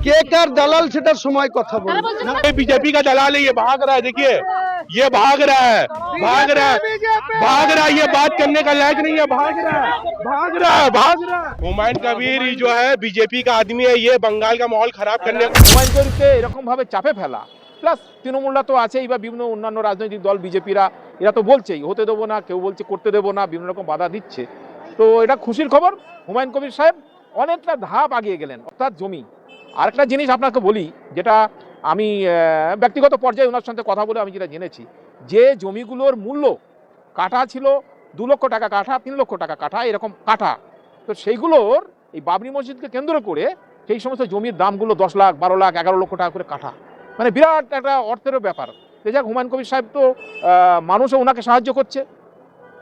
কে কার দালাল সেটার সময় কথা বলবো। ये बीजेपी का दलाल है, ये भाग रहा है। देखिए ये भाग रहा है, भाग रहा है, भाग रहा है। ये बात करने का लायक नहीं है। भाग रहा है, भाग रहा है, भाग रहा है। হুমায়ুন কবির जो है बीजेपी का आदमी है, ये बंगाल का माहौल खराब करने। হুমায়ুন কবিরকে এরকম ভাবে চাপে ফেলা, প্লাস তৃণমূলরা তো আছেই বা বিভিন্ন অন্যান্য রাজনৈতিক দল বিজেপিরা, এরা তো বলছেই হতে দেবো না, কেউ বলছে করতে দেবো না, বিভিন্ন রকম বাধা দিচ্ছে। তো এটা খুশির খবর, হুমায়ুন কবির সাহেব অনেকটা ধাপ আগিয়ে গেলেন। অর্থাৎ জমি, আরেকটা জিনিস আপনাকে বলি, যেটা আমি ব্যক্তিগত পর্যায়ে ওনার সঙ্গে কথা বলে আমি যেটা জেনেছি, যে জমিগুলোর মূল্য কাঠা ছিল 2 লক্ষ টাকা কাঠা, 3 লক্ষ টাকা কাঠা, এরকম কাঠা, তো সেইগুলোর এই বাবরি মসজিদকে কেন্দ্র করে সেই সমস্ত জমির দামগুলো 10 লাখ, 12 লাখ, 11 লক্ষ টাকা করে কাঠা, মানে বিরাট একটা অর্থেরও ব্যাপার। তো যাক, হুমায়ুন কবির সাহেব তো মানুষও ওনাকে সাহায্য করছে,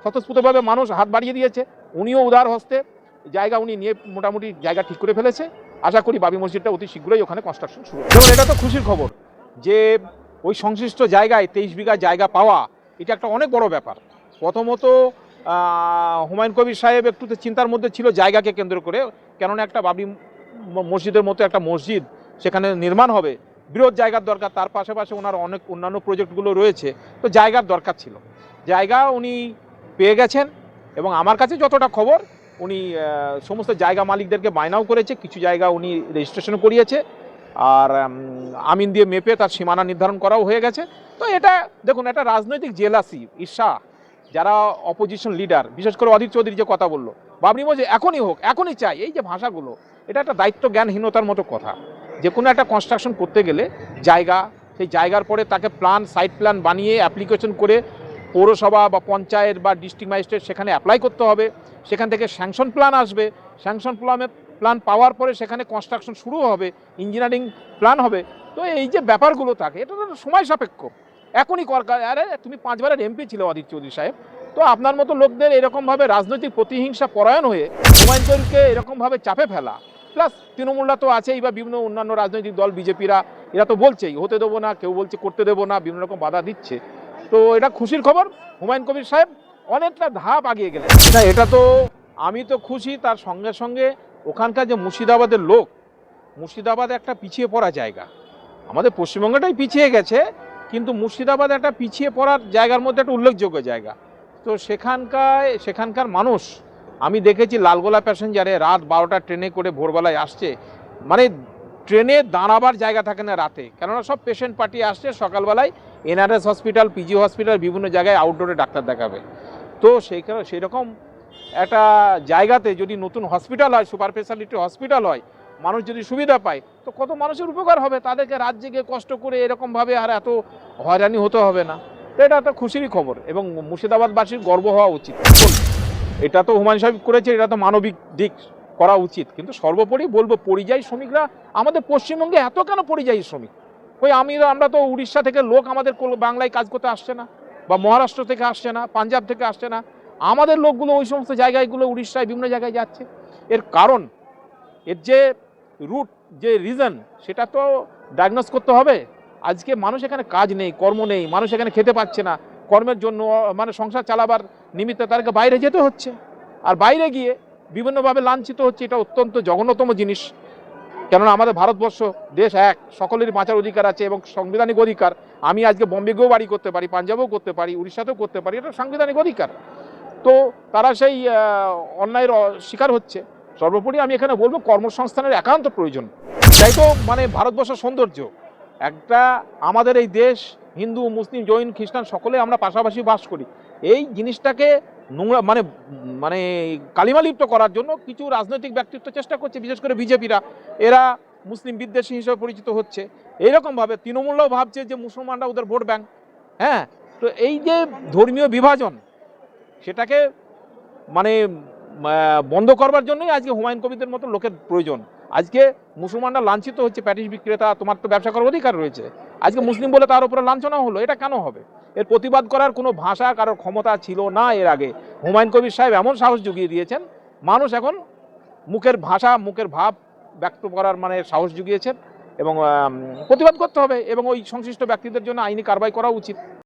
স্বতঃস্ফূর্তভাবে মানুষ হাত বাড়িয়ে দিয়েছে, উনিও উদার হস্তে জায়গা উনি নিয়ে মোটামুটি জায়গা ঠিক করে ফেলেছে। আশা করি বাবরি মসজিদটা অতি শীঘ্রই ওখানে কনস্ট্রাকশন শুরু হবে। যেমন এটা তো খুশির খবর যে ওই সংশ্লিষ্ট জায়গায় 23 বিঘা জায়গা পাওয়া, এটা একটা অনেক বড় ব্যাপার। প্রথমত হুমায়ুন কবির সাহেব একটু তো চিন্তার মধ্যে ছিল জায়গাকে কেন্দ্র করে, কেননা একটা বাবরি মসজিদের মতো একটা মসজিদ সেখানে নির্মাণ হবে, বৃহৎ জায়গার দরকার। তার পাশাপাশি ওনার অনেক অন্যান্য প্রজেক্টগুলো রয়েছে, তো জায়গার দরকার ছিল। জায়গা উনি পেয়ে গেছেন, এবং আমার কাছে যতটা খবর উনি সমস্ত জায়গা মালিকদেরকে বায়নাও করেছে, কিছু জায়গা উনি রেজিস্ট্রেশন করিয়েছে, আর আমিন দিয়ে মেপে তার সীমানা নির্ধারণ করাও হয়ে গেছে। তো এটা দেখুন, একটা রাজনৈতিক জেলাসি, ঈর্ষা, যারা অপোজিশন লিডার, বিশেষ করে অধীর চৌধুরী যে কথা বললো বাবরি মসজিদ এখনই হোক, এখনই চাই, এই যে ভাষাগুলো, এটা একটা দায়িত্ব জ্ঞানহীনতার মতো কথা। যে কোনো একটা কনস্ট্রাকশন করতে গেলে জায়গা, সেই জায়গার পরে তাকে প্ল্যান, সাইট প্ল্যান বানিয়ে অ্যাপ্লিকেশন করে পৌরসভা বা পঞ্চায়েত বা ডিস্ট্রিক্ট ম্যাজিস্ট্রেট সেখানে অ্যাপ্লাই করতে হবে, সেখান থেকে স্যাংশন প্ল্যান আসবে, স্যাংশন প্ল্যান পাওয়ার পরে সেখানে কনস্ট্রাকশন শুরু হবে, ইঞ্জিনিয়ারিং প্ল্যান হবে। তো এই যে ব্যাপারগুলো থাকে, এটা তো সময় সাপেক্ষ। এখনই করকার, আরে তুমি 5 বারের এমপি ছিল অধীর চৌধুরী সাহেব, তো আপনার মতো লোকদের এরকমভাবে রাজনৈতিক প্রতিহিংসা পরায়ণ হয়ে হুমায়ুন কবিরকে এরকমভাবে চাপে ফেলা, প্লাস তৃণমূলরা তো আছেই বা বিভিন্ন অন্যান্য রাজনৈতিক দল বিজেপিরা, এরা তো বলছেই হতে দেবো না, কেউ বলছে করতে দেবো না, বিভিন্ন রকম বাধা দিচ্ছে। তো এটা খুশির খবর, হুমায়ুন কবির সাহেব অনেকটা ধাপ আগিয়ে গেলেন। না, এটা তো আমি তো খুশি, তার সঙ্গে সঙ্গে ওখানকার যে মুর্শিদাবাদের লোক, মুর্শিদাবাদ একটা পিছিয়ে পড়া জায়গা, আমাদের পশ্চিমবঙ্গটাই পিছিয়ে গেছে, কিন্তু মুর্শিদাবাদ একটা পিছিয়ে পড়ার জায়গার মধ্যে একটা উল্লেখযোগ্য জায়গা। তো সেখানকার মানুষ আমি দেখেছি লালগোলা প্যাসেঞ্জারে রাত 12টা ট্রেনে করে ভোরবেলায় আসছে, মানে ট্রেনে দাঁড়াবার জায়গা থাকে না রাতে, কেননা সব পেশেন্ট পার্টি আসছে সকালবেলায় এনআরএস হসপিটাল, পিজি হসপিটাল, বিভিন্ন জায়গায় আউটডোরে ডাক্তার দেখাবে। তো সেই রকম একটা জায়গাতে যদি নতুন হসপিটাল হয়, সুপার স্পেশালিটি হসপিটাল হয়, মানুষ যদি সুবিধা পায়, তো কত মানুষের উপকার হবে, তাদেরকে রাত জেগে কষ্ট করে এরকমভাবে আর এত হয়রানি হতে হবে না। তো এটা একটা খুশিরই খবর, এবং মুর্শিদাবাদবাসীর গর্ব হওয়া উচিত। এটা তো হুমায়ুন সাহেব করেছে, এটা তো মানবিক দিক করা উচিত। কিন্তু সর্বোপরি বলবো, পরিযায়ী শ্রমিকরা আমাদের পশ্চিমবঙ্গে এত কেন পরিযায়ী শ্রমিক? ওই আমরা তো উড়িষ্যা থেকে লোক আমাদের বাংলায় কাজ করতে আসছে না, বা মহারাষ্ট্র থেকে আসছে না, পাঞ্জাব থেকে আসছে না, আমাদের লোকগুলো ওই সমস্ত জায়গাগুলো উড়িষ্যায় বিভিন্ন জায়গায় যাচ্ছে। এর কারণ, এর যে রুট, যে রিজন, সেটা তো ডায়াগনোস করতে হবে। আজকে মানুষ এখানে কাজ নেই, কর্ম নেই, মানুষ এখানে খেতে পাচ্ছে না, কর্মের জন্য মানে সংসার চালাবার নিমিত্তে তাদেরকে বাইরে যেতে হচ্ছে, আর বাইরে গিয়ে বিভিন্নভাবে লাঞ্ছিত হচ্ছে। এটা অত্যন্ত জঘন্যতম জিনিস, কেননা আমাদের ভারতবর্ষ দেশ এক, সকলেরই বাঁচার অধিকার আছে এবং সাংবিধানিক অধিকার। আমি আজকে বম্বে গিয়েও বাড়ি করতে পারি, পাঞ্জাবেও করতে পারি, উড়িষ্যাতেও করতে পারি, এটা সাংবিধানিক অধিকার। তো তারা সেই অন্যায়ের শিকার হচ্ছে। সর্বোপরি আমি এখানে বলবো, কর্মসংস্থানের একান্ত প্রয়োজন। তাই তো মানে ভারতবর্ষের সৌন্দর্য, একটা আমাদের এই দেশ, হিন্দু, মুসলিম, জৈন, খ্রিস্টান সকলে আমরা পাশাপাশি বাস করি। এই জিনিসটাকে নোংরা মানে মানে কালিমালিপ্ত করার জন্য কিছু রাজনৈতিক ব্যক্তিত্ব চেষ্টা করছে, বিশেষ করে বিজেপিরা। এরা মুসলিম বিদ্বেষী হিসেবে পরিচিত হচ্ছে। এইরকমভাবে তৃণমূলরাও ভাবছে যে মুসলমানরা ওদের ভোট ব্যাংক। হ্যাঁ, তো এই যে ধর্মীয় বিভাজন, সেটাকে মানে বন্ধ করবার জন্যই আজকে হুমায়ুন কবিরদের মতো লোকের প্রয়োজন। আজকে মুসলমানরা লাঞ্ছিত হচ্ছে, প্যাটিস বিক্রেতা, তোমার তো ব্যবসা করার অধিকার রয়েছে, আজকে মুসলিম বলে তার উপরে লাঞ্ছনা হলো, এটা কেন হবে? এর প্রতিবাদ করার কোনো ভাষা কারোর ক্ষমতা ছিল না এর আগে। হুমায়ুন কবির সাহেব এমন সাহস জুগিয়ে দিয়েছেন, মানুষ এখন মুখের ভাষা, মুখের ভাব ব্যক্ত করার মানে সাহস জুগিয়েছেন, এবং প্রতিবাদ করতে হবে, এবং ওই সংশ্লিষ্ট ব্যক্তিদের জন্য আইনি কারবাই করা উচিত।